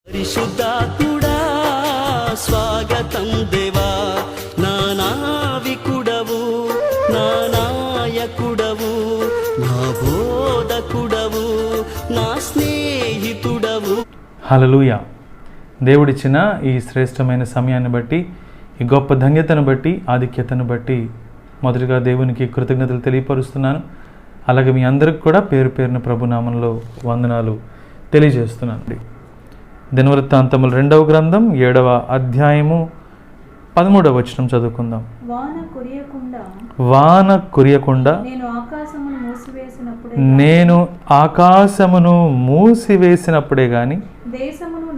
పరిశుద్ధాత్ముడా స్వాగతం దేవా, నా నావికుడవు, నా నాయకుడవు, నా బోధకుడవు, నా స్నేహితుడవు. హల్లెలూయా. దేవుడిచ్చిన ఈ శ్రేష్టమైన సమయాన్ని బట్టి, ఈ గొప్ప ధన్యతను బట్టి, ఆధిక్యతను బట్టి మొదటిగా దేవునికి కృతజ్ఞతలు తెలియపరుస్తున్నాను. అలాగే మీ అందరికి కూడా పేరు పేరున ప్రభునామంలో వందనాలు తెలియజేస్తున్నాను. దినవృత్తాంతములు 2వ గ్రంథం 7వ అధ్యాయము 13వ వచనం చదువుకుందాం. వాన కురియకుండా నేను ఆకాశమును మూసివేసినప్పుడే గాని దేశమును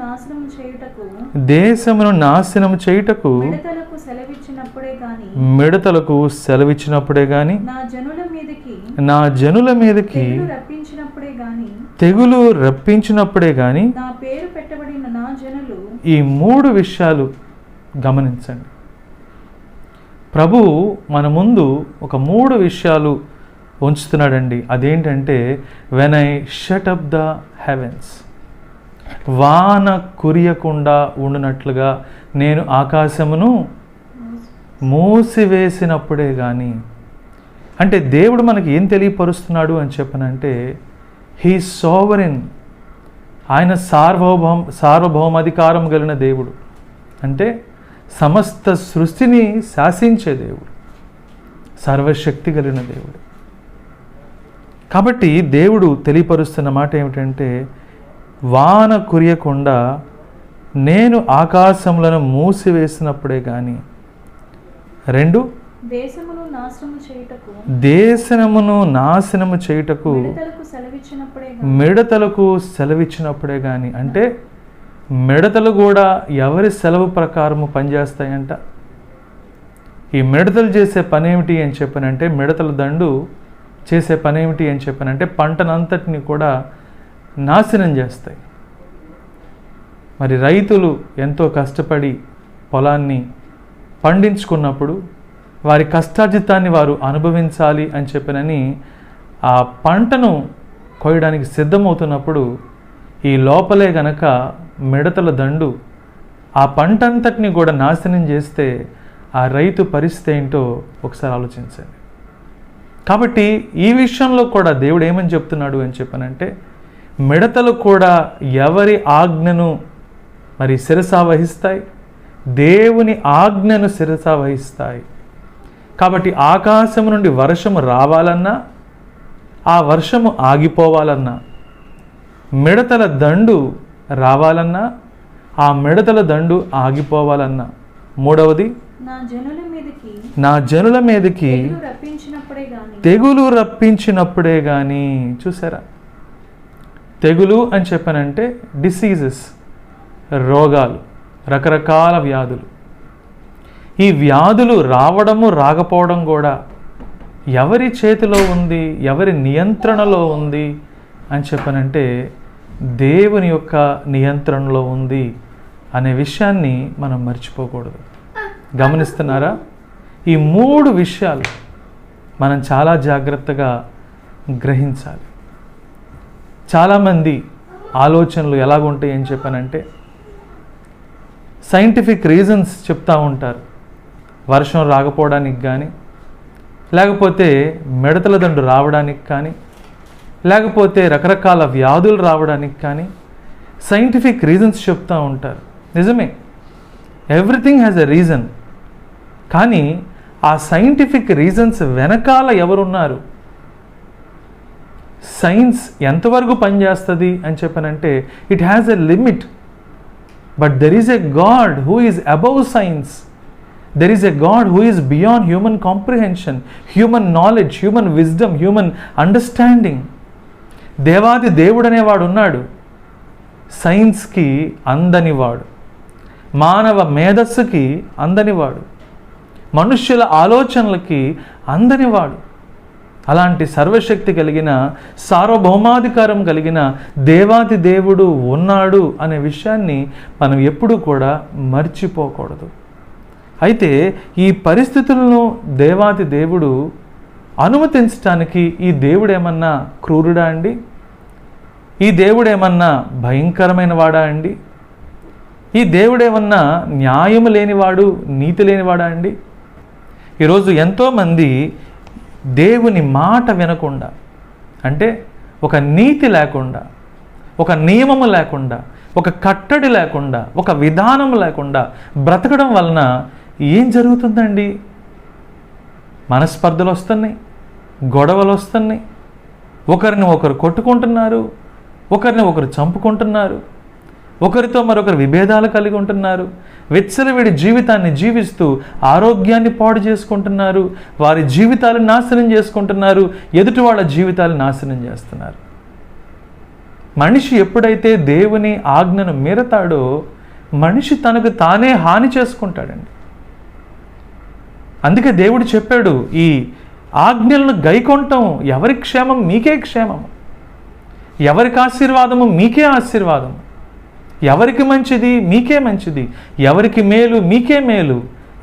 నాశనము చేయుటకు మిడతలకు సెలవిచ్చినప్పుడే గాని నా జనుల మీదకి తెగులు రప్పించినప్పుడే గాని ఈ 3 విషయాలు గమనించండి. ప్రభు మన ముందు ఒక 3 విషయాలు ఉంచుతున్నాడండి. అదేంటంటే, when I shut up the heavens, వాన కురియకుండా ఉండునట్లుగా నేను ఆకాశమును మూసివేసినప్పుడే కానీ. అంటే దేవుడు మనకి ఏం తెలియపరుస్తున్నాడు అని చెప్పనంటే, హీ సోవరెన్, ఆయన సార్వభౌమాధికారం కలిగిన దేవుడు. అంటే సమస్త సృష్టిని శాసించే దేవుడు, సర్వశక్తి కలిగిన దేవుడు. కాబట్టి దేవుడు తెలియపరుస్తున్న మాట ఏమిటంటే, వాన కురియకుండా నేను ఆకాశములను మూసివేసినప్పుడే కానీ. 2, దేశమును నాశనము చేయుటకు మిడతలకు సెలవిచ్చినప్పుడే కానీ. అంటే మిడతలు కూడా ఎవరి సెలవు ప్రకారము పనిచేస్తాయంట. ఈ మిడతలు చేసే పనేమిటి అని చెప్పనంటే, మిడతల దండు చేసే పనేమిటి అని చెప్పనంటే, పంటనంతటిని కూడా నాశనం చేస్తాయి. మరి రైతులు ఎంతో కష్టపడి పొలాన్ని పండించుకున్నప్పుడు వారి కష్టార్జితాన్ని వారు అనుభవించాలి అని చెప్పనని ఆ పంటను కోయడానికి సిద్ధమవుతున్నప్పుడు ఈ లోపలే గనక మిడతల దండు ఆ పంటంతటిని కూడా నాశనం చేస్తే ఆ రైతు పరిస్థితి ఏంటో ఒకసారి ఆలోచించండి. కాబట్టి ఈ విషయంలో కూడా దేవుడు ఏమని చెప్తున్నాడు అని చెప్పనంటే, మిడతలు కూడా ఎవరి ఆజ్ఞను మరి శిరసా వహిస్తాయి, దేవుని ఆజ్ఞను శిరసా వహిస్తాయి. కాబట్టి ఆకాశము నుండి వర్షము రావాలన్నా, ఆ వర్షము ఆగిపోవాలన్నా, మిడతల దండు రావాలన్నా, ఆ మిడతల దండు ఆగిపోవాలన్నా. 3వది, నా జనుల మీదకి తెగులు రప్పించినప్పుడే కానీ. చూసారా, తెగులు అని చెప్పనంటే డిసీజెస్, రోగాలు, రకరకాల వ్యాధులు. ఈ వ్యాధులు రావడము రాకపోవడం కూడా ఎవరి చేతిలో ఉంది, ఎవరి నియంత్రణలో ఉంది అని చెప్పనంటే, దేవుని యొక్క నియంత్రణలో ఉంది అనే విషయాన్ని మనం మర్చిపోకూడదు. గమనిస్తున్నారా? ఈ 3 విషయాలు మనం చాలా జాగ్రత్తగా గ్రహించాలి. చాలామంది ఆలోచనలు ఎలాగుంటాయి అని చెప్పనంటే, సైంటిఫిక్ రీజన్స్ చెప్తూ ఉంటారు. వర్షం రాకపోవడానికి కానీ, లేకపోతే మిడతల దండు రావడానికి కానీ, లేకపోతే రకరకాల వ్యాధులు రావడానికి కానీ సైంటిఫిక్ రీజన్స్ చెప్తూ ఉంటారు. నిజమే, ఎవ్రీథింగ్ హ్యాస్ ఎ రీజన్. కానీ ఆ సైంటిఫిక్ రీజన్స్ వెనకాల ఎవరున్నారు, సైన్స్ ఎంతవరకు పనిచేస్తుంది అని చెప్పనంటే, it has a limit. But there is a God who is above science. There is a God who is beyond human comprehension, human knowledge, human wisdom, human understanding. దేవాది దేవుడు అనేవాడు ఉన్నాడు. సైన్స్కి అందనివాడు, మానవ మేధస్సుకి అందనివాడు, మనుష్యుల ఆలోచనలకి అందనివాడు. అలాంటి సర్వశక్తి కలిగిన, సార్వభౌమాధికారం కలిగిన దేవాది దేవుడు ఉన్నాడు అనే విషయాన్ని మనం ఎప్పుడూ కూడా మర్చిపోకూడదు. అయితే ఈ పరిస్థితులను దేవాది దేవుడు అనుమతించడానికి ఈ దేవుడు ఏమన్నా క్రూరుడా అండి? ఈ దేవుడు ఏమన్నా భయంకరమైన వాడా అండి? ఈ దేవుడేమన్నా న్యాయము లేనివాడు, నీతి లేనివాడా అండి? ఈరోజు ఎంతోమంది దేవుని మాట వినకుండా, అంటే ఒక నీతి లేకుండా, ఒక నియమము లేకుండా, ఒక కట్టడి లేకుండా, ఒక విధానం లేకుండా బ్రతకడం వలన ఏం జరుగుతుందండి? మనస్పర్ధలు వస్తున్నాయి, గొడవలు వస్తున్నాయి, ఒకరిని ఒకరు కొట్టుకుంటున్నారు, ఒకరిని ఒకరు చంపుకుంటున్నారు, ఒకరితో మరొకరు విభేదాలు కలిగి ఉంటున్నారు, విచ్చలవిడి జీవితాన్ని జీవిస్తూ ఆరోగ్యాన్ని పాడు చేసుకుంటున్నారు, వారి జీవితాలను నాశనం చేసుకుంటున్నారు, ఎదుటి వాళ్ళ జీవితాలు నాశనం చేస్తున్నారు. మనిషి ఎప్పుడైతే దేవుని ఆజ్ఞను మీరతాడో మనిషి తనకు తానే హాని చేసుకుంటాడండి. అందుకే దేవుడు చెప్పాడు, ఈ ఆజ్ఞలను గైకొనటం ఎవరి క్షేమం? మీకే క్షేమము. ఎవరికి ఆశీర్వాదము? మీకే ఆశీర్వాదము. ఎవరికి మంచిది? మీకే మంచిది. ఎవరికి మేలు? మీకే మేలు.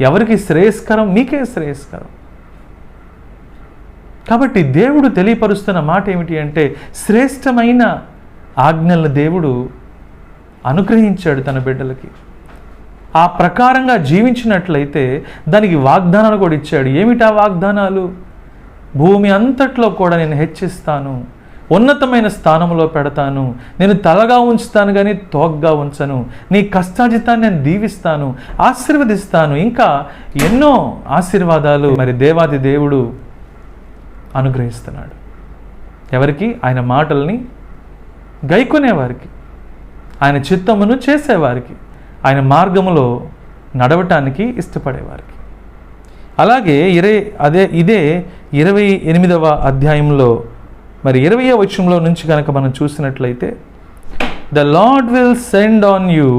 ఎవరికి శ్రేయస్కరం? మీకే శ్రేయస్కరం. కాబట్టి దేవుడు తెలియపరుస్తున్న మాట ఏమిటి అంటే, శ్రేష్టమైన ఆజ్ఞలను దేవుడు అనుగ్రహించాడు తన బిడ్డలకి. ఆ ప్రకారంగా జీవించినట్లయితే దానికి వాగ్దానాలు కూడా ఇచ్చాడు. ఏమిటా వాగ్దానాలు? భూమి అంతట్లో కూడా నేను హెచ్చిస్తాను, ఉన్నతమైన స్థానంలో పెడతాను, నేను తలగా ఉంచుతాను కానీ తోగ్గా ఉంచను, నీ కష్టాజితాన్ని నేను దీవిస్తాను, ఆశీర్వదిస్తాను, ఇంకా ఎన్నో ఆశీర్వాదాలు మరి దేవాది దేవుడు అనుగ్రహిస్తున్నాడు. ఎవరికి? ఆయన మాటల్ని గైకొనేవారికి, ఆయన చిత్తమును చేసేవారికి, ఆయన మార్గములో నడవటానికి ఇష్టపడేవారికి. అలాగే ఇదే 28వ అధ్యాయంలో మరి 20వ వచనంలో నుంచి కనుక మనం చూసినట్లయితే, the lord will send on you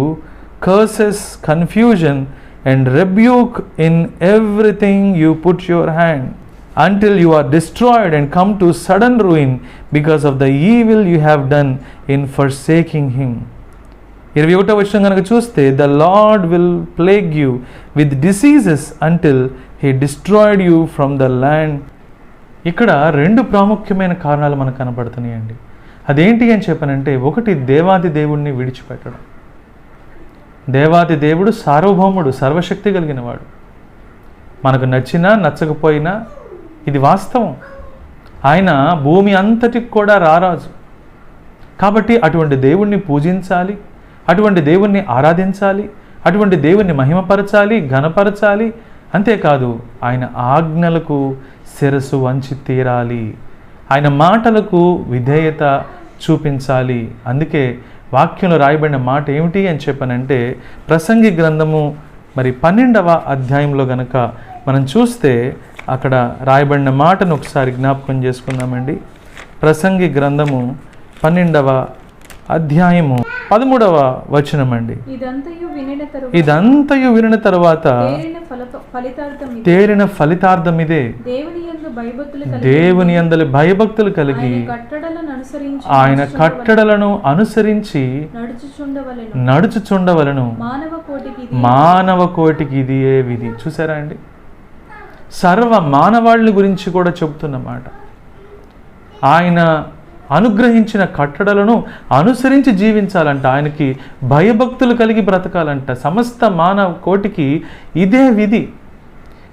curses, confusion and rebuke in everything you put your hand until you are destroyed and come to sudden ruin because of the evil you have done in forsaking him. 21వ వచనం కనుక చూస్తే, the Lord will plague you with diseases until he destroyed you from the land. ఇక్కడ రెండు ప్రాముఖ్యమైన కారణాలు మనకు కనబడుతున్నాయండి. అదేంటి అని చెప్పనంటే, ఒకటి దేవాది దేవుణ్ణి విడిచిపెట్టడం. దేవాది దేవుడు సార్వభౌముడు, సర్వశక్తి కలిగిన వాడు. మనకు నచ్చినా నచ్చకపోయినా ఇది వాస్తవం. ఆయన భూమి అంతటికి కూడా రారాజు. కాబట్టి అటువంటి దేవుణ్ణి పూజించాలి, అటువంటి దేవుణ్ణి ఆరాధించాలి, అటువంటి దేవుణ్ణి మహిమపరచాలి, ఘనపరచాలి. అంతేకాదు ఆయన ఆజ్ఞలకు శిరస్సు వంచి తీరాలి, ఆయన మాటలకు విధేయత చూపించాలి. అందుకే వాక్యంలో రాయబడిన మాట ఏమిటి అని చెప్పనంటే, ప్రసంగి గ్రంథము మరి 12వ అధ్యాయంలో గనక మనం చూస్తే అక్కడ రాయబడిన మాటను ఒకసారి జ్ఞాపకం చేసుకుందామండి. ప్రసంగి గ్రంథము 12వ అధ్యాయము 13వ వచనం అండి. ఇదంతయు వినిన తరువాత తేలిన ఫలితార్థం ఇదే, దేవుని యందలి భయభక్తులు కలిగి ఆయన కట్టడలను అనుసరించి నడుచుచుండవలను, మానవ కోటికి ఇదియే విధి. చూసారా అండి? సర్వ మానవాళి గురించి కూడా చెబుతున్నమాట. ఆయన అనుగ్రహించిన కట్టడలను అనుసరించి జీవించాలంట, ఆయనకి భయభక్తులు కలిగి బ్రతకాలంట. సమస్త మానవ కోటికి ఇదే విధి.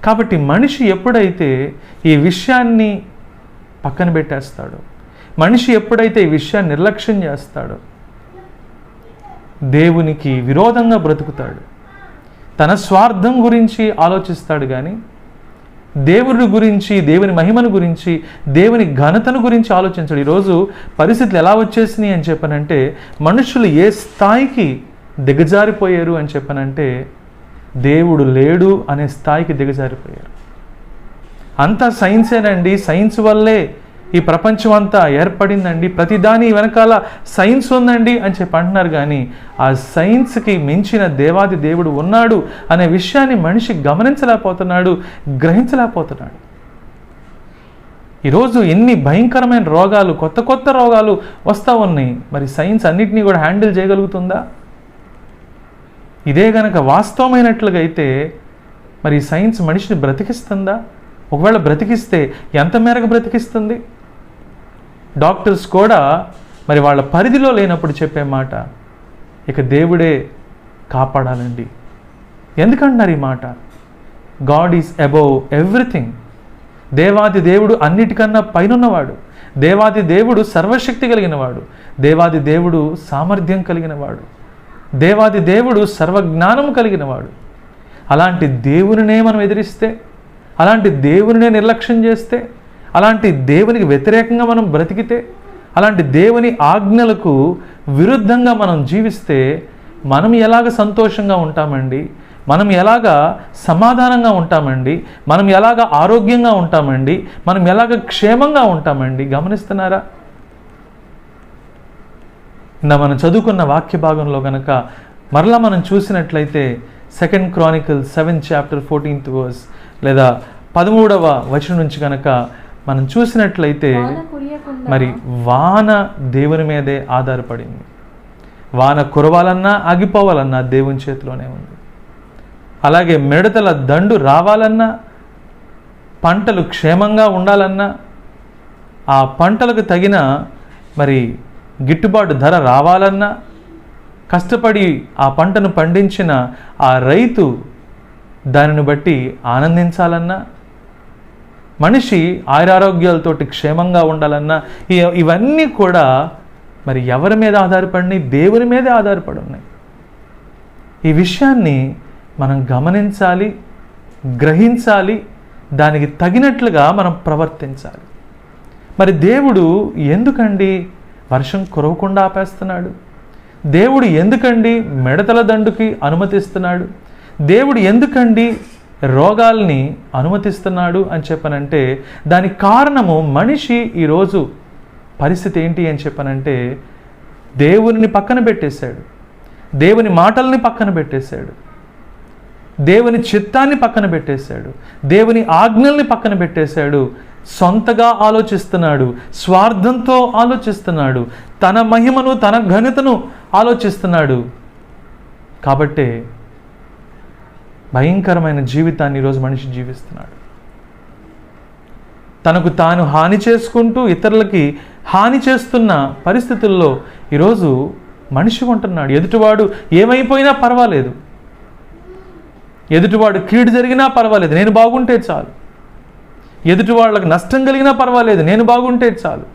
కాబట్టి మనిషి ఎప్పుడైతే ఈ విషయాన్ని పక్కన పెట్టేస్తాడో, మనిషి ఎప్పుడైతే ఈ విషయాన్ని నిర్లక్ష్యం చేస్తాడో, దేవునికి విరోధంగా బ్రతుకుతాడు. తన స్వార్థం గురించి ఆలోచిస్తాడు కానీ దేవుని గురించి, దేవుని మహిమను గురించి, దేవుని ఘనతను గురించి ఆలోచించడు. ఈరోజు పరిస్థితులు ఎలా వచ్చేసినాయి అని చెప్పనంటే, మనుషులు ఏ స్థాయికి దిగజారిపోయారు అని చెప్పనంటే, దేవుడు లేడు అనే స్థాయికి దిగజారిపోయారు. అంతా సైన్సేనండి, సైన్స్ వల్లే ఈ ప్రపంచం అంతా ఏర్పడిందండి, ప్రతిదాని వెనకాల సైన్స్ ఉందండి అని చెప్పి అంటున్నారు. కానీ ఆ సైన్స్కి మించిన దేవాది దేవుడు ఉన్నాడు అనే విషయాన్ని మనిషి గమనించలేకపోతున్నాడు, గ్రహించలేకపోతున్నాడు. ఈరోజు ఎన్ని భయంకరమైన రోగాలు, కొత్త కొత్త రోగాలు వస్తూ ఉన్నాయి. మరి సైన్స్ అన్నిటినీ కూడా హ్యాండిల్ చేయగలుగుతుందా? ఇదే గనక వాస్తవమైనట్లుగా అయితే మరి సైన్స్ మనిషిని బ్రతికిస్తుందా? ఒకవేళ బ్రతికిస్తే ఎంత మేరకు బ్రతికిస్తుంది? డాక్టర్స్ కూడా మరి వాళ్ళ పరిధిలో లేనప్పుడు చెప్పే మాట, ఇక దేవుడే కాపాడాలండి. ఎందుకంటున్నారు ఈ మాట? God is above everything. దేవాది దేవుడు అన్నిటికన్నా పైనున్నవాడు. దేవాది దేవుడు సర్వశక్తి కలిగినవాడు. దేవాది దేవుడు సామర్థ్యం కలిగినవాడు. దేవాది దేవుడు సర్వజ్ఞానం కలిగినవాడు. అలాంటి దేవునినే మనం ఎదిరిస్తే, అలాంటి దేవునినే నిర్లక్ష్యం చేస్తే, అలాంటి దేవునికి వ్యతిరేకంగా మనం బ్రతికితే, అలాంటి దేవుని ఆజ్ఞలకు విరుద్ధంగా మనం జీవిస్తే మనం ఎలాగ సంతోషంగా ఉంటామండి? మనం ఎలాగ సమాధానంగా ఉంటామండి? మనం ఎలాగ ఆరోగ్యంగా ఉంటామండి? మనం ఎలాగ క్షేమంగా ఉంటామండి? గమనిస్తున్నారా? మనం చదువుకున్న వాక్య భాగంలో కనుక మరలా మనం చూసినట్లయితే 2 Chronicles 7 chapter 14th verse లేదా 13వ వచనం నుంచి కనుక మనం చూసినట్లయితే మరి వాన దేవుని మీదే ఆధారపడింది. వాన కురవాలన్నా ఆగిపోవాలన్నా దేవుని చేతిలోనే ఉంది. అలాగే మిడతల దండు రావాలన్నా, పంటలు క్షేమంగా ఉండాలన్నా, ఆ పంటలకు తగిన మరి గిట్టుబాటు ధర రావాలన్నా, కష్టపడి ఆ పంటను పండించిన ఆ రైతు దానిని బట్టి ఆనందించాలన్నా, మనిషి ఆయురారోగ్యాలతోటి క్షేమంగా ఉండాలన్నా, ఇవన్నీ కూడా మరి ఎవరి మీద ఆధారపడినాయి? దేవుని మీదే ఆధారపడి ఉన్నాయి. ఈ విషయాన్ని మనం గమనించాలి, గ్రహించాలి, దానికి తగినట్లుగా మనం ప్రవర్తించాలి. మరి దేవుడు ఎందుకండి వర్షం కురవకుండా ఆపేస్తున్నాడు? దేవుడు ఎందుకండి మిడతల దండుకి అనుమతిస్తున్నాడు? దేవుడు ఎందుకండి రోగాల్ని అనుమతిస్తున్నాడు అని చెప్పనంటే దానికి కారణము మనిషి ఈరోజు పరిస్థితి ఏంటి అని చెప్పనంటే దేవుని పక్కన పెట్టేశాడు, దేవుని మాటల్ని పక్కన పెట్టేశాడు, దేవుని చిత్తాన్ని పక్కన పెట్టేశాడు, దేవుని ఆజ్ఞల్ని పక్కన పెట్టేశాడు. సొంతగా ఆలోచిస్తున్నాడు, స్వార్థంతో ఆలోచిస్తున్నాడు, తన మహిమను తన ఘనతను ఆలోచిస్తున్నాడు. కాబట్టే భయంకరమైన జీవితాన్ని ఈరోజు మనిషి జీవిస్తున్నాడు. తనకు తాను హాని చేసుకుంటూ ఇతరులకి హాని చేస్తున్న పరిస్థితుల్లో ఈరోజు మనిషి ఉంటున్నాడు. ఎదుటివాడు ఏమైపోయినా పర్వాలేదు, ఎదుటివాడు కీడు జరిగినా పర్వాలేదు, నేను బాగుంటే చాలు. ఎదుటి వాళ్ళకి నష్టం కలిగినా పర్వాలేదు, నేను బాగుంటే చాలు.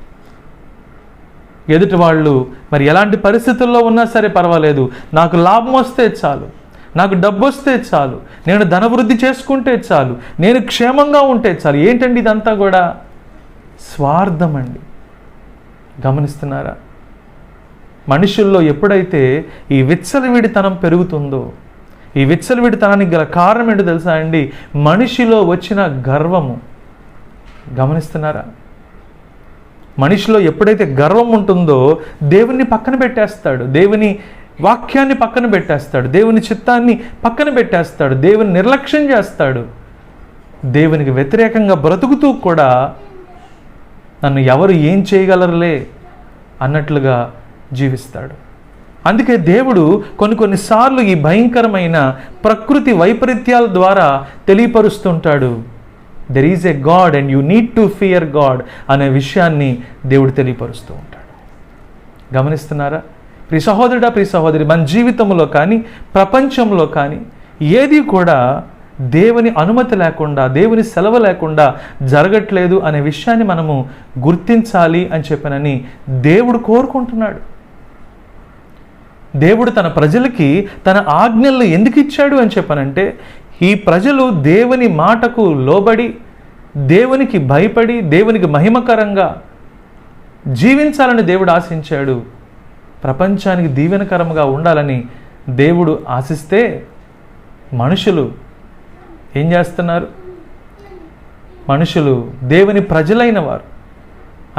ఎదుటి వాళ్ళు మరి ఎలాంటి పరిస్థితుల్లో ఉన్నా సరే పర్వాలేదు, నాకు లాభం వస్తే చాలు, నాకు డబ్బు వస్తే చాలు, నేను ధనవృద్ధి చేసుకుంటే చాలు, నేను క్షేమంగా ఉంటే చాలు. ఏంటండి ఇదంతా కూడా? స్వార్థం అండి. గమనిస్తున్నారా? మనుషుల్లో ఎప్పుడైతే ఈ విచ్చలవిడితనం పెరుగుతుందో, ఈ విచ్చలవిడితనానికి గల కారణం ఏంటో తెలుసా అండి? మనిషిలో వచ్చిన గర్వము. గమనిస్తున్నారా? మనిషిలో ఎప్పుడైతే గర్వం ఉంటుందో దేవుణ్ణి పక్కన పెట్టేస్తాడు, దేవుని వాక్యాన్ని పక్కన పెట్టేస్తాడు, దేవుని చిత్తాన్ని పక్కన పెట్టేస్తాడు, దేవుని నిర్లక్ష్యం చేస్తాడు. దేవునికి వ్యతిరేకంగా బ్రతుకుతూ కూడా నన్ను ఎవరు ఏం చేయగలరులే అన్నట్లుగా జీవిస్తాడు. అందుకే దేవుడు కొన్నిసార్లు ఈ భయంకరమైన ప్రకృతి వైపరీత్యాల ద్వారా తెలియపరుస్తుంటాడు. There is a God and you need to fear God అనే విషయాన్ని దేవుడు తెలియపరుస్తూ ఉంటాడు. గమనిస్తున్నారా? ప్రియ సహోదరుడా, ప్రియ సహోదరి, మన జీవితంలో కానీ ప్రపంచంలో కానీ ఏది కూడా దేవుని అనుమతి లేకుండా, దేవుని సెలవు లేకుండా జరగట్లేదు అనే విషయాన్ని మనము గుర్తించాలి అని చెప్పనని దేవుడు కోరుకుంటున్నాడు. దేవుడు తన ప్రజలకి తన ఆజ్ఞలను ఎందుకు ఇచ్చాడు అని చెప్పనంటే ఈ ప్రజలు దేవుని మాటకు లోబడి, దేవునికి భయపడి, దేవునికి మహిమకరంగా జీవించాలని దేవుడు ఆశించాడు. ప్రపంచానికి దీవెనకరంగా ఉండాలని దేవుడు ఆశిస్తే మనుషులు ఏం చేస్తున్నారు? మనుషులు దేవుని ప్రజలైన వారు.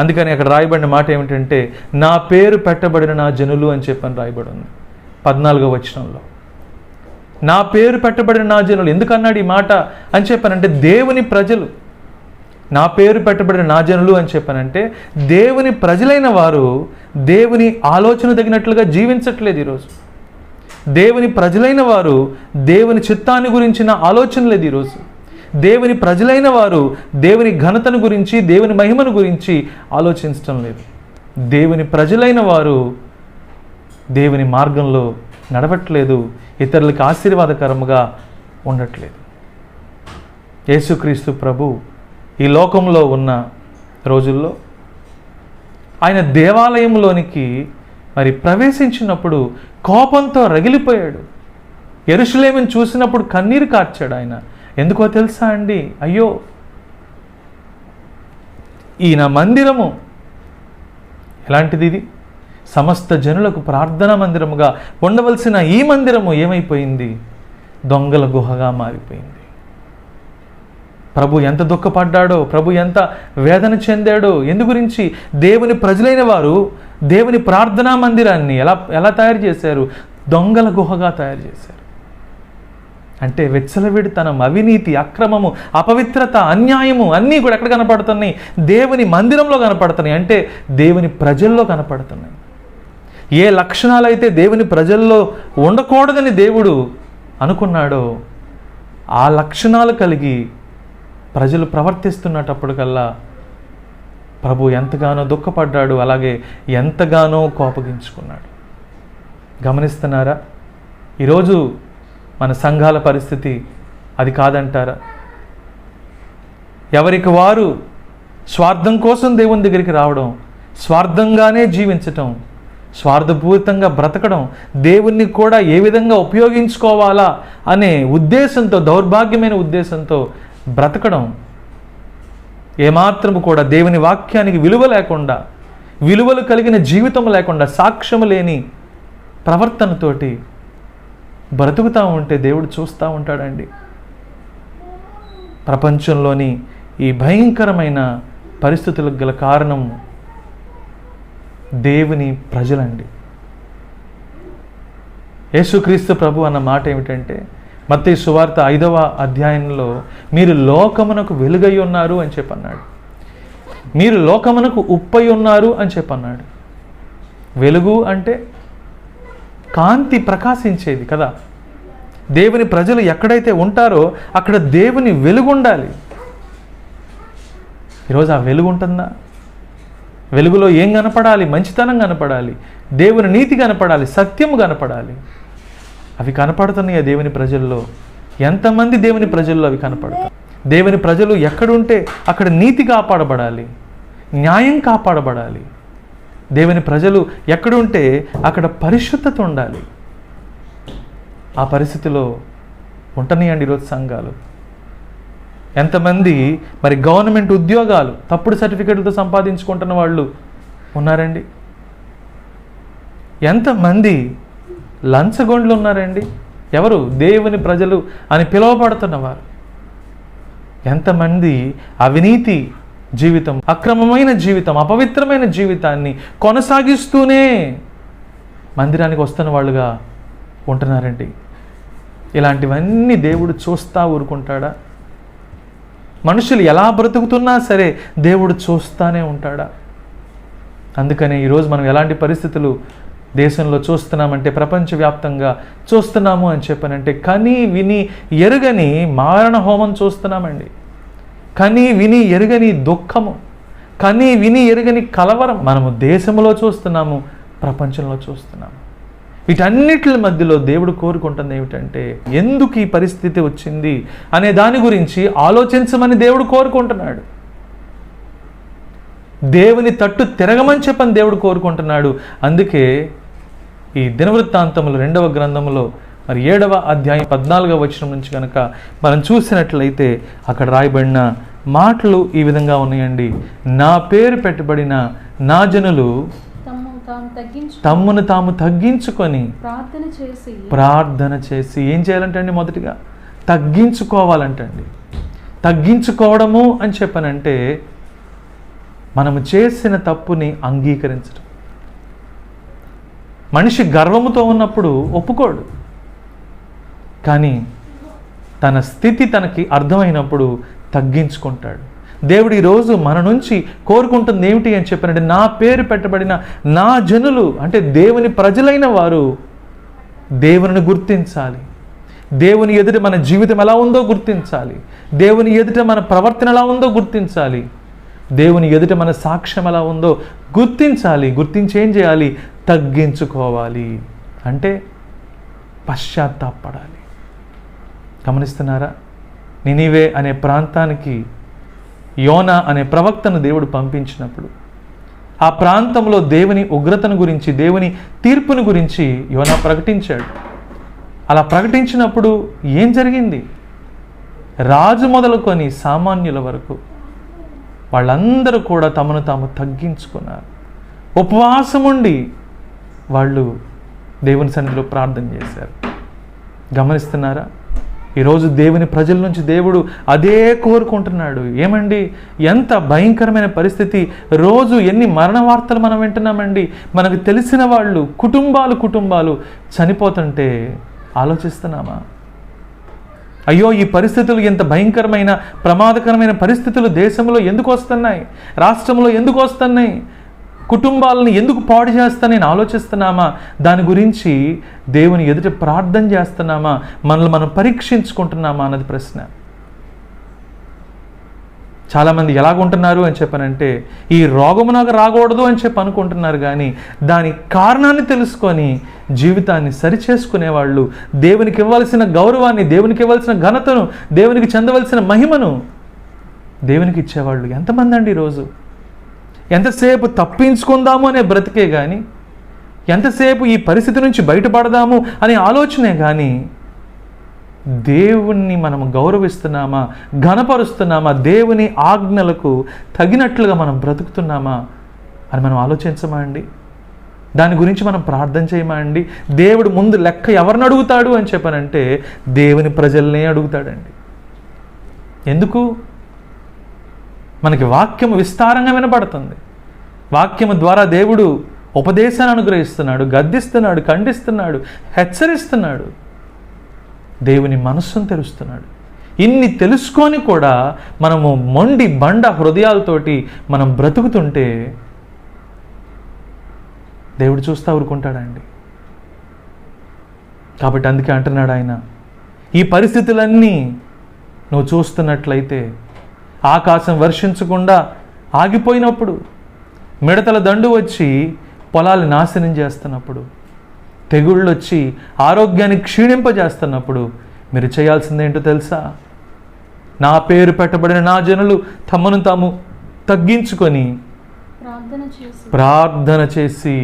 అందుకని అక్కడ రాయబడిన మాట ఏమిటంటే నా పేరు పెట్టబడిన నా జనులు అని చెప్పని రాయబడి ఉంది 14వ వచనంలో. నా పేరు పెట్టబడిన నా జనులు. ఎందుకన్నాడు ఈ మాట అని చెప్పానంటే దేవుని ప్రజలు. నా పేరు పెట్టబడిన నా జనులు అని చెప్పానంటే దేవుని ప్రజలైన వారు దేవుని ఆలోచన తగినట్లుగా జీవించట్లేదు ఈరోజు. దేవుని ప్రజలైన వారు దేవుని చిత్తాన్ని గురించిన ఆలోచన లేదు ఈరోజు. దేవుని ప్రజలైన వారు దేవుని ఘనతను గురించి, దేవుని మహిమను గురించి ఆలోచించడం లేదు. దేవుని ప్రజలైన వారు దేవుని మార్గంలో నడవట్లేదు, ఇతరులకు ఆశీర్వాదకరముగా ఉండట్లేదు. యేసుక్రీస్తు ప్రభు ఈ లోకంలో ఉన్న రోజుల్లో ఆయన దేవాలయంలోనికి మరి ప్రవేశించినప్పుడు కోపంతో రగిలిపోయాడు. యెరూషలేమును చూసినప్పుడు కన్నీరు కార్చాడు ఆయన. ఎందుకో తెలుసా అండి? అయ్యో, ఈయన మందిరము ఎలాంటిది? ఇది సమస్త జనులకు ప్రార్థనా మందిరముగా ఉండవలసిన ఈ మందిరము ఏమైపోయింది? దొంగల గుహగా మారిపోయింది. ప్రభు ఎంత దుఃఖపడ్డాడో, ప్రభు ఎంత వేదన చెందాడో. ఎందు గురించి? దేవుని ప్రజలైన వారు దేవుని ప్రార్థనా మందిరాన్ని ఎలా తయారు చేశారు? దొంగల గుహగా తయారు చేశారు. అంటే విచ్చలవిడితనం, అవినీతి, అక్రమము, అపవిత్రత, అన్యాయము అన్నీ కూడా ఎక్కడ కనపడుతున్నాయి? దేవుని మందిరంలో కనపడుతున్నాయి. అంటే దేవుని ప్రజల్లో కనపడుతున్నాయి. ఏ లక్షణాలైతే దేవుని ప్రజల్లో ఉండకూడదని దేవుడు అనుకున్నాడో ఆ లక్షణాలు కలిగి ప్రజలు ప్రవర్తిస్తున్నటప్పటికల్లా ప్రభు ఎంతగానో దుఃఖపడ్డాడు, అలాగే ఎంతగానో కోపగించుకున్నాడు. గమనిస్తున్నారా? ఈరోజు మన సంఘాల పరిస్థితి అది కాదంటారా? ఎవరికి వారు స్వార్థం కోసం దేవుని దగ్గరికి రావడం, స్వార్థంగానే జీవించటం, స్వార్థపూరితంగా బ్రతకడం, దేవుణ్ణి కూడా ఏ విధంగా ఉపయోగించుకోవాలా అనే ఉద్దేశంతో, దౌర్భాగ్యమైన ఉద్దేశంతో బ్రతకడం, ఏమాత్రము కూడా దేవుని వాక్యానికి విలువ లేకుండా, విలువలు కలిగిన జీవితం లేకుండా, సాక్ష్యము లేని ప్రవర్తనతోటి బ్రతుకుతూ ఉంటే దేవుడు చూస్తూ ఉంటాడండి. ప్రపంచంలోని ఈ భయంకరమైన పరిస్థితులకు గల కారణం దేవుని ప్రజలండి. యేసుక్రీస్తు ప్రభు అన్న మాట ఏమిటంటే, మత్తయి సువార్త 5వ అధ్యాయంలో మీరు లోకమునకు వెలుగై ఉన్నారు అని చెప్పన్నాడు. మీరు లోకమునకు ఉప్పై ఉన్నారు అని చెప్పన్నాడు. వెలుగు అంటే కాంతి ప్రకాశించేది కదా. దేవుని ప్రజలు ఎక్కడైతే ఉంటారో అక్కడ దేవుని వెలుగు ఉండాలి. ఈరోజు ఆ వెలుగు ఉంటుందా? వెలుగులో ఏం కనపడాలి? మంచితనం కనపడాలి, దేవుని నీతి కనపడాలి, సత్యము కనపడాలి. అవి కనపడుతున్నాయి దేవుని ప్రజల్లో. ఎంతమంది దేవుని ప్రజల్లో అవి కనపడతాయి? దేవుని ప్రజలు ఎక్కడుంటే అక్కడ నీతి కాపాడబడాలి, న్యాయం కాపాడబడాలి. దేవుని ప్రజలు ఎక్కడుంటే అక్కడ పరిశుద్ధత ఉండాలి. ఆ పరిస్థితిలో ఉంటున్నాయండి ఈరోజు సంఘాలు. ఎంతమంది మరి గవర్నమెంట్ ఉద్యోగాలు తప్పుడు సర్టిఫికెట్లతో సంపాదించుకుంటున్న వాళ్ళు ఉన్నారండి? ఎంతమంది లంచగొండ్లు ఉన్నారండి? ఎవరు? దేవుని ప్రజలు అని పిలువబడుతున్నవారు. ఎంతమంది అవినీతి జీవితం, అక్రమమైన జీవితం, అపవిత్రమైన జీవితాన్ని కొనసాగిస్తూనే మందిరానికి వస్తున్న వాళ్ళుగా ఉంటున్నారండి. ఇలాంటివన్నీ దేవుడు చూస్తా ఊరుకుంటాడా? మనుషులు ఎలా బ్రతుకుతున్నా సరే దేవుడు చూస్తానే ఉంటాడా? అందుకనే ఈరోజు మనం ఎలాంటి పరిస్థితులు దేశంలో చూస్తున్నామంటే, ప్రపంచవ్యాప్తంగా చూస్తున్నాము అని చెప్పనంటే, కని విని ఎరుగని మారణ హోమం చూస్తున్నామండి. కని విని ఎరుగని దుఃఖము, కని విని ఎరుగని కలవరం మనము దేశంలో చూస్తున్నాము, ప్రపంచంలో చూస్తున్నాము. వీటన్నిటి మధ్యలో దేవుడు కోరుకుంటుంది ఏమిటంటే, ఎందుకు ఈ పరిస్థితి వచ్చింది అనే దాని గురించి ఆలోచించమని దేవుడు కోరుకుంటున్నాడు. దేవుని తట్టు తిరగమని చెప్పని దేవుడు కోరుకుంటున్నాడు. అందుకే ఈ దినవృత్తాంతములు 2వ గ్రంథంలో మరి 7వ అధ్యాయం 14వ వచనం నుంచి కనుక మనం చూసినట్లయితే అక్కడ రాయబడిన మాటలు ఈ విధంగా ఉన్నాయండి. నా పేరు పెట్టబడిన నా జనులు తమ్మును తాము తగ్గించుకొని ప్రార్థన చేసి ఏం చేయాలంటండి? మొదటిగా తగ్గించుకోవాలంటండి. తగ్గించుకోవడము అని చెప్పనంటే మనము చేసిన తప్పుని అంగీకరించడం. మనిషి గర్వముతో ఉన్నప్పుడు ఒప్పుకోడు, కానీ తన స్థితి తనకి అర్థమైనప్పుడు తగ్గించుకుంటాడు. దేవుడు ఈరోజు మన నుంచి కోరుకుంటుంది ఏమిటి అని చెప్పినట్టు, నా పేరు పెట్టబడిన నా జనులు అంటే దేవుని ప్రజలైన వారు దేవుని గుర్తించాలి. దేవుని ఎదుట మన జీవితం ఎలా ఉందో గుర్తించాలి. దేవుని ఎదుట మన ప్రవర్తన ఎలా ఉందో గుర్తించాలి. దేవుని ఎదుట మన సాక్ష్యం ఎలా ఉందో గుర్తించాలి. గుర్తించి ఏం చేయాలి? తగ్గించుకోవాలి. అంటే పశ్చాత్తాపడాలి. గమనిస్తున్నారా? నినివే అనే ప్రాంతానికి యోనా అనే ప్రవక్తను దేవుడు పంపించినప్పుడు ఆ ప్రాంతంలో దేవుని ఉగ్రతను గురించి, దేవుని తీర్పును గురించి యోనా ప్రకటించాడు. అలా ప్రకటించినప్పుడు ఏం జరిగింది? రాజు మొదలుకొని సామాన్యుల వరకు వాళ్ళందరూ కూడా తమను తాము తగ్గించుకున్నారు. ఉపవాసం ఉండి వాళ్ళు దేవుని సన్నిధిలో ప్రార్థన చేశారు. గమనిస్తున్నారా? ఈరోజు దేవుని ప్రజల నుంచి దేవుడు అదే కోరుకుంటున్నాడు. ఏమండి, ఎంత భయంకరమైన పరిస్థితి! రోజు ఎన్ని మరణ వార్తలు మనం వింటున్నామండి. మనకు తెలిసిన వాళ్ళు కుటుంబాలు చనిపోతుంటే ఆలోచిస్తున్నామా? అయ్యో, ఈ పరిస్థితులు ఎంత భయంకరమైన ప్రమాదకరమైన పరిస్థితులు దేశంలో ఎందుకు వస్తున్నాయి, రాష్ట్రంలో ఎందుకు వస్తున్నాయి, కుటుంబాలను ఎందుకు పాడు చేస్తానని ఆలోచిస్తున్నామా? దాని గురించి దేవుని ఎదుట ప్రార్థన చేస్తున్నామా? మనల్ని మనం పరీక్షించుకుంటున్నామా అన్నది ప్రశ్న. చాలామంది ఎలాగుంటున్నారు అని చెప్పనంటే, ఈ రోగము నాకు రాకూడదు అని చెప్పి అనుకుంటున్నారు, కానీ దాని కారణాన్ని తెలుసుకొని జీవితాన్ని సరిచేసుకునేవాళ్ళు, దేవునికి ఇవ్వాల్సిన గౌరవాన్ని, దేవునికి ఇవ్వాల్సిన ఘనతను, దేవునికి చెందవలసిన మహిమను దేవునికి ఇచ్చేవాళ్ళు ఎంతమంది అండి ఈరోజు? ఎంతసేపు తప్పించుకుందాము అనే బ్రతికే కానీ, ఎంతసేపు ఈ పరిస్థితి నుంచి బయటపడదాము అనే ఆలోచనే కానీ, దేవుణ్ణి మనం గౌరవిస్తున్నామా, ఘనపరుస్తున్నామా, దేవుని ఆజ్ఞలకు తగినట్లుగా మనం బ్రతుకుతున్నామా అని మనం ఆలోచించమా అండి? దాని గురించి మనం ప్రార్థన చేయమా అండి? దేవుడు ముందు లెక్క ఎవరిని అడుగుతాడు అని చెప్పనంటే దేవుని ప్రజల్నే అడుగుతాడండి. ఎందుకు? మనకి వాక్యము విస్తారంగా వినపడుతుంది. వాక్యము ద్వారా దేవుడు ఉపదేశాన్ని అనుగ్రహిస్తున్నాడు, గద్దిస్తున్నాడు, ఖండిస్తున్నాడు, హెచ్చరిస్తున్నాడు, దేవుని మనస్సును తెరుస్తున్నాడు. ఇన్ని తెలుసుకొని కూడా మనము మొండి బండ హృదయాలతోటి మనం బ్రతుకుతుంటే దేవుడు చూస్తూ ఊరుకుంటాడండి. కాబట్టి అందుకే అంటున్నాడు ఆయన, ఈ పరిస్థితులన్నీ నువ్వు చూస్తున్నట్లయితే, ఆకాశం వర్షించకుండా ఆగిపోయినప్పుడు, మిడతల దండు వచ్చి పొలాలు నాశనం చేస్తున్నప్పుడు, తెగుళ్ళు వచ్చి ఆరోగ్యాన్ని క్షీణింపజేస్తున్నప్పుడు మీరు చేయాల్సిందేంటో తెలుసా? నా పేరు పెట్టబడిన నా జనులు తమను తాము తగ్గించుకొని ప్రార్థన చేసి,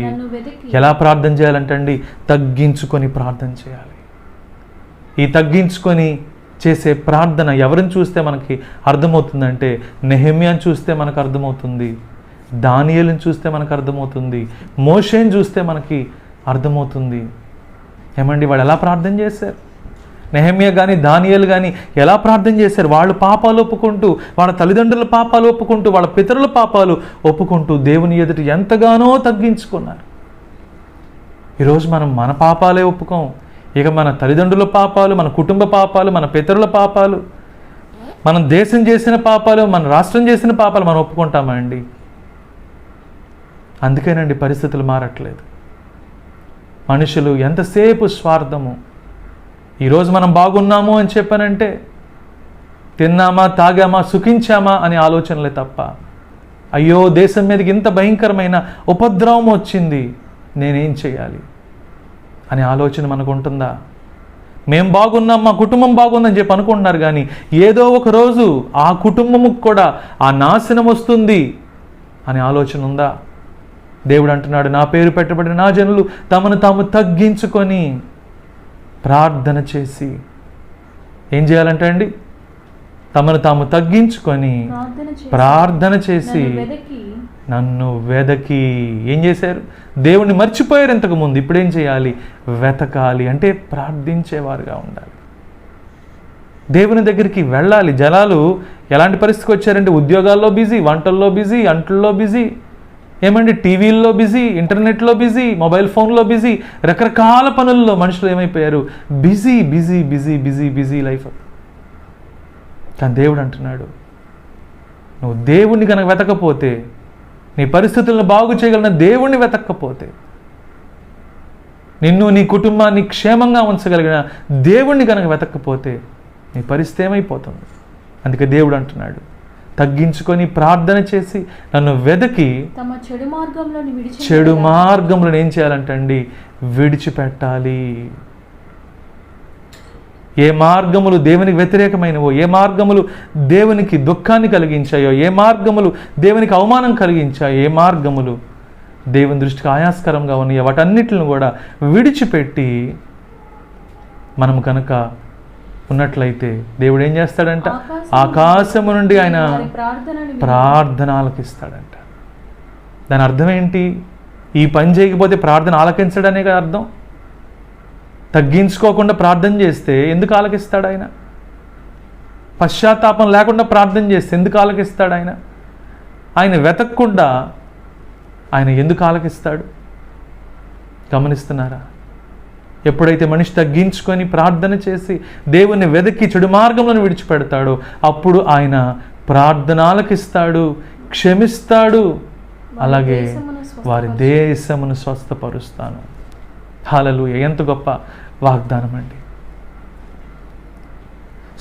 ఎలా ప్రార్థన చేయాలంటండి? తగ్గించుకొని ప్రార్థన చేయాలి. ఈ తగ్గించుకొని చేసే ప్రార్థన ఎవరిని చూస్తే మనకి అర్థమవుతుందంటే, నెహెమ్యాని చూస్తే మనకు అర్థమవుతుంది, దానియేలుని చూస్తే మనకు అర్థమవుతుంది, మోషేని చూస్తే మనకి అర్థమవుతుంది. ఏమండి, వాళ్ళు ఎలా ప్రార్థన చేశారు? నెహెమ్యా కానీ దానియేలు కానీ ఎలా ప్రార్థన చేశారు? వాళ్ళు పాపాలు ఒప్పుకుంటూ, వాళ్ళ తల్లిదండ్రుల పాపాలు ఒప్పుకుంటూ, వాళ్ళ పితరుల పాపాలు ఒప్పుకుంటూ దేవుని ఎదుట ఎంతగానో తగ్గించుకున్నారు. ఈరోజు మనం మన పాపాలే ఒప్పుకోం, ఇక మన తల్లిదండ్రుల పాపాలు, మన కుటుంబ పాపాలు, మన పితరుల పాపాలు, మనం దేశం చేసిన పాపాలు, మన రాష్ట్రం చేసిన పాపాలు మనం ఒప్పుకుంటామా అండి? అందుకేనండి పరిస్థితులు మారట్లేదు. మనుషులు ఎంతసేపు స్వార్థము. ఈరోజు మనం బాగున్నాము అని చెప్పానంటే, తిన్నామా, తాగామా, సుఖించామా అనే ఆలోచనలే తప్ప, అయ్యో దేశం మీదకి ఇంత భయంకరమైన ఉపద్రవం వచ్చింది, నేనేం చేయాలి అనే ఆలోచన మనకు ఉంటుందా? మేము బాగున్నాం, మా కుటుంబం బాగుందని చెప్పి అనుకుంటున్నారు, కానీ ఏదో ఒక రోజు ఆ కుటుంబముకు కూడా ఆ నాశనం వస్తుంది అనే ఆలోచన ఉందా? దేవుడు అంటున్నాడు, నా పేరు పెట్టబడిన నా జనులు తమను తాము తగ్గించుకొని ప్రార్థన చేసి, ఏం చేయాలంటే అండి? తమను తాము తగ్గించుకొని ప్రార్థన చేసి నన్ను వెదకి. ఏం చేశారు? దేవుణ్ణి మర్చిపోయారు ఇంతకుముందు, ఇప్పుడేం చేయాలి? వెతకాలి. అంటే ప్రార్థించేవారుగా ఉండాలి, దేవుని దగ్గరికి వెళ్ళాలి. జనాలు ఎలాంటి పరిస్థితికి వచ్చారంటే, ఉద్యోగాల్లో బిజీ, వంటల్లో బిజీ, అంట్లలో బిజీ, ఏమండి టీవీల్లో బిజీ, ఇంటర్నెట్లో బిజీ, మొబైల్ ఫోన్లో బిజీ, రకరకాల పనుల్లో మనుషులు ఏమైపోయారు? Busy busy busy busy busy life. కానీ దేవుడు అంటున్నాడు, నువ్వు దేవుణ్ణి కనుక వెతకపోతే, నీ పరిస్థితులను బాగు చేయగలిగిన దేవుణ్ణి వెతకపోతే, నిన్ను నీ కుటుంబాన్ని క్షేమంగా ఉంచగలిగిన దేవుణ్ణి కనుక వెతకపోతే నీ పరిస్థితి ఏమైపోతుంది? అందుకే దేవుడు అంటున్నాడు, తగ్గించుకొని ప్రార్థన చేసి నన్ను వెదకి చెడు మార్గంలో ఏం చేయాలంటండి? విడిచిపెట్టాలి. ఏ మార్గములు దేవునికి వ్యతిరేకమైనవో, ఏ మార్గములు దేవునికి దుఃఖాన్ని కలిగించాయో, ఏ మార్గములు దేవునికి అవమానం కలిగించాయో, ఏ మార్గములు దేవుని దృష్టికి ఆయాస్కరంగా ఉన్నాయో వాటన్నిటిని కూడా విడిచిపెట్టి మనం కనుక ఉన్నట్లయితే దేవుడు ఏం చేస్తాడంట? ఆకాశము నుండి ఆయన ప్రార్థన ఆలకిస్తాడంట. దాని అర్థం ఏంటి? ఈ పని చేయకపోతే ప్రార్థన ఆలకించడనే కదా అర్థం. తగ్గించుకోకుండా ప్రార్థన చేస్తే ఎందుకు ఆలకిస్తాడు ఆయన? పశ్చాత్తాపం లేకుండా ప్రార్థన చేస్తే ఎందుకు ఆలకిస్తాడు ఆయన? ఆయన వెతకకుండా ఆయన ఎందుకు ఆలకిస్తాడు? గమనిస్తున్నారా? ఎప్పుడైతే మనిషి తగ్గించుకొని ప్రార్థన చేసి దేవుని వెదకి చెడు మార్గంలో విడిచిపెడతాడో అప్పుడు ఆయన ప్రార్థన ఆలకిస్తాడు, క్షమిస్తాడు. అలాగే వారి దేశమును స్వస్థపరుస్తాను. హల్లెలూయా! ఎంత గొప్ప వాగ్దానం అండి.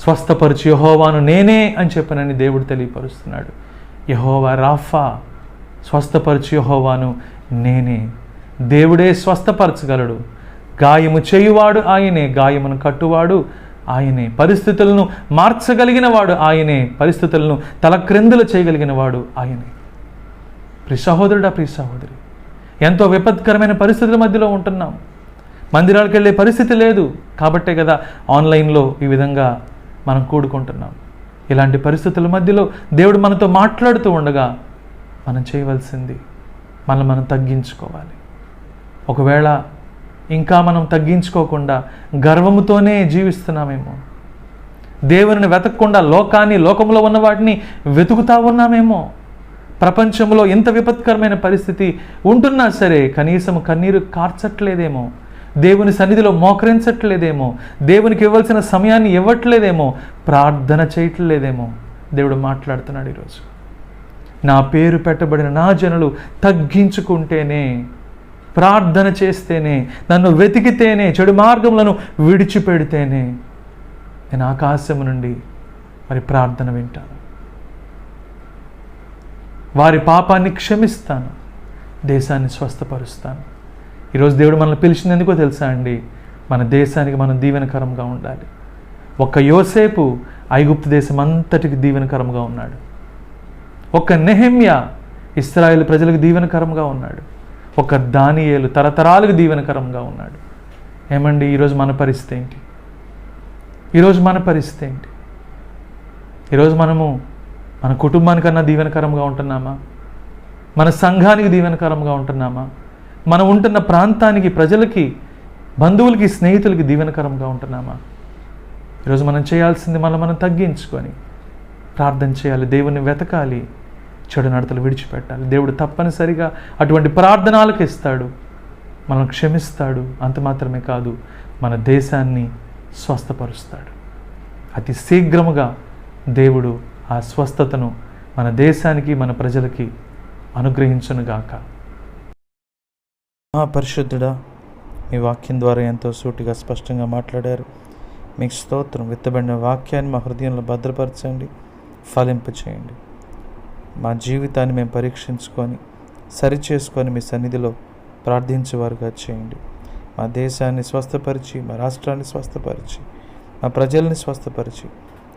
స్వస్థపరిచి యెహోవాను నేనే అని చెప్పనని దేవుడు తెలియపరుస్తున్నాడు. యెహోవా రాఫా, స్వస్థపరిచి యెహోవాను నేనే. దేవుడే స్వస్థపరచగలడు. గాయము చేయువాడు ఆయనే, గాయమును కట్టువాడు ఆయనే, పరిస్థితులను మార్చగలిగిన వాడు ఆయనే, పరిస్థితులను తలక్రిందులు చేయగలిగిన వాడు ఆయనే. ప్రియ సహోదరుడా, ప్రియ సహోదరి, ఎంతో విపత్కరమైన పరిస్థితుల మధ్యలో ఉంటున్నాం. మందిరాలకు వెళ్ళే పరిస్థితి లేదు కాబట్టే కదా ఆన్లైన్లో ఈ విధంగా మనం కూడుకుంటున్నాం. ఇలాంటి పరిస్థితుల మధ్యలో దేవుడు మనతో మాట్లాడుతూ ఉండగా మనం చేయవలసింది మనం తగ్గించుకోవాలి. ఒకవేళ ఇంకా మనం తగ్గించుకోకుండా గర్వముతోనే జీవిస్తున్నామేమో, దేవుని వెతకకుండా లోకంలో ఉన్న వాటిని వెతుకుతా ఉన్నామేమో, ప్రపంచంలో ఎంత విపత్కరమైన పరిస్థితి ఉంటున్నా సరే కనీసం కన్నీరు కార్చట్లేదేమో, దేవుని సన్నిధిలో మోకరించట్లేదేమో, దేవునికి ఇవ్వాల్సిన సమయాన్ని ఇవ్వట్లేదేమో, ప్రార్థన చేయట్లేదేమో. దేవుడు మాట్లాడుతున్నాడు ఈరోజు. నా పేరు పెట్టబడిన నా జనులు తగ్గించుకుంటేనే, ప్రార్థన చేస్తేనే, నన్ను వెతికితేనే, చెడు మార్గములను విడిచిపెడితేనే నేను ఆకాశము నుండి మరి ప్రార్థన వింటాను, వారి పాపాన్ని క్షమిస్తాను, దేశాన్ని స్వస్థపరుస్తాను. ఈరోజు దేవుడు మనల్ని పిలిచింది ఎందుకో తెలుసా అండి? మన దేశానికి మనం దీవెనకరంగా ఉండాలి. ఒక్క యోసేపు ఐగుప్తు దేశం అంతటికి దీవెనకరంగా ఉన్నాడు. ఒక్క నెహెమ్యా ఇశ్రాయేలు ప్రజలకు దీవెనకరంగా ఉన్నాడు. ఒక దానియేలు తరతరాలకు దీవెనకరంగా ఉన్నాడు. ఏమండి ఈరోజు మన పరిస్థితి ఏంటి? ఈరోజు మన పరిస్థితి ఏంటి? ఈరోజు మనము మన కుటుంబానికన్నా దీవెనకరంగా ఉంటున్నామా? మన సంఘానికి దీవెనకరంగా ఉంటున్నామా? మనం ఉంటున్న ప్రాంతానికి, ప్రజలకి, బంధువులకి, స్నేహితులకి దీవెనకరంగా ఉంటున్నామా? ఈరోజు మనం చేయాల్సింది మనం తగ్గించుకొని ప్రార్థన చేయాలి, దేవుని వెతకాలి, చెడు నడతలు విడిచిపెట్టాలి. దేవుడు తప్పనిసరిగా అటువంటి ప్రార్థనలకు ఇస్తాడు, మనం క్షమిస్తాడు. అంత మాత్రమే కాదు, మన దేశాన్ని స్వస్థపరుస్తాడు. అతి శీఘ్రముగా దేవుడు ఆ స్వస్థతను మన దేశానికి, మన ప్రజలకి అనుగ్రహించునుగాక. పరిశుద్ధుడా, మీ వాక్యం ద్వారా ఎంతో సూటిగా స్పష్టంగా మాట్లాడారు. మీకు స్తోత్రం. విత్తబడిన వాక్యాన్ని మా హృదయంలో భద్రపరచండి, ఫలింపచేయండి. మా జీవితాన్ని మేము పరీక్షించుకొని సరిచేసుకొని మీ సన్నిధిలో ప్రార్థించేవారుగా చేయండి. మా దేశాన్ని స్వస్థపరిచి, మా రాష్ట్రాన్ని స్వస్థపరిచి, మా ప్రజల్ని స్వస్థపరిచి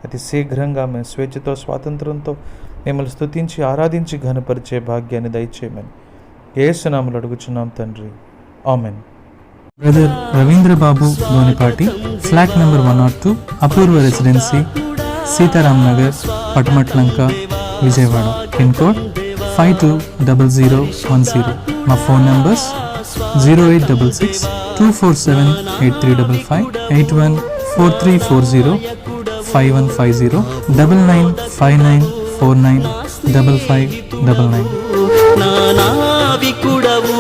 అతి శీఘ్రంగా మేము స్వేచ్ఛతో, స్వాతంత్రంతో మిమ్మల్ని స్తుతించి, ఆరాధించి, ఘనపరిచే భాగ్యాన్ని దయచేయమని యేసు నామములో అడుగుచున్నాం తండ్రి, amen. Brother Ravindra Babu Dhonipati, flat number 102, Apoorva residency, Sitaram Nagar, Patamatlanka, Vijayawada. Pin code 520010. మా ఫోన్ నంబర్స్ 0866 247 8355, 814340 5150, 9959495599. నా నావికుడవు